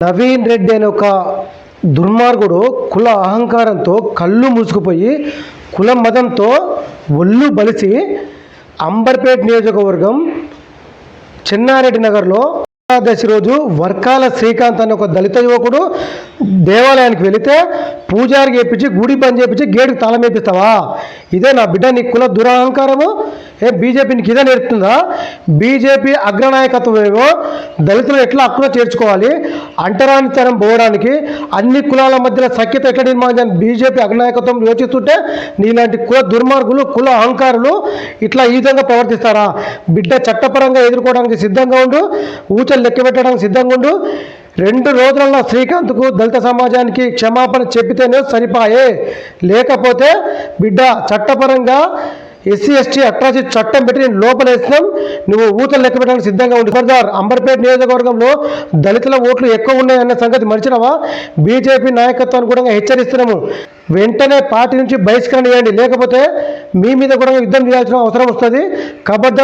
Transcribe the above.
నవీన్ రెడ్డి అనే ఒక దుర్మార్గుడు కుల అహంకారంతో కళ్ళు మూసుకుపోయి కుల మతంతో ఒళ్ళు బలిసి అంబర్పేట్ నియోజకవర్గం చెన్నారెడ్డి నగర్లో దశి రోజు వర్కాల శ్రీకాంత్ అనే ఒక దళిత యువకుడు దేవాలయానికి వెళితే పూజారికి చేపించి గుడి బంద్ చేపించి గేటుకు తాళం వేపిస్తావా? ఇదే నా బిడ్డ నీ కుల దురహంకారము? బీజేపీ నీకు ఇదే నేర్పుతుందా? బీజేపీ అగ్రనాయకత్వం ఏమో దళితులను ఎట్లా హక్కులో చేర్చుకోవాలి, అంటరానితనం పోవడానికి అన్ని కులాల మధ్యలో సఖ్యత ఎట్లా నిర్మాణం బీజేపీ అగ్రనాయకత్వం యోచిస్తుంటే నీలాంటి కుల దుర్మార్గులు కుల అహంకారులు ఇట్లా ఈ విధంగా ప్రవర్తిస్తారా? బిడ్డ చట్టపరంగా ఎదుర్కోవడానికి సిద్ధంగా ఉండు, ఊచలు లెక్క పెట్టడానికి సిద్ధంగా ఉండు. 2 రోజులలో శ్రీకాంత్కు దళిత సమాజానికి క్షమాపణ చెప్పితేనే సరిపాయే, లేకపోతే బిడ్డ చట్టపరంగా ఎస్సీ ఎస్టీ అట్రాసిటీ చట్టం పెట్టి నేను లోపల వేస్తున్నాం, నువ్వు ఊతలు లెక్క పెట్టడానికి సిద్ధంగా ఉండి. సర్దార్ అంబర్పేట్ నియోజకవర్గంలో దళితుల ఓట్లు ఎక్కువ ఉన్నాయన్న సంగతి మర్చినవా? బీజేపీ నాయకత్వాన్ని కూడా హెచ్చరిస్తున్నాము, వెంటనే పార్టీ నుంచి బహిష్కరణ చేయండి, లేకపోతే మీ మీద కూడా యుద్ధం చేయాల్సిన అవసరం వస్తుంది. కబడ్డా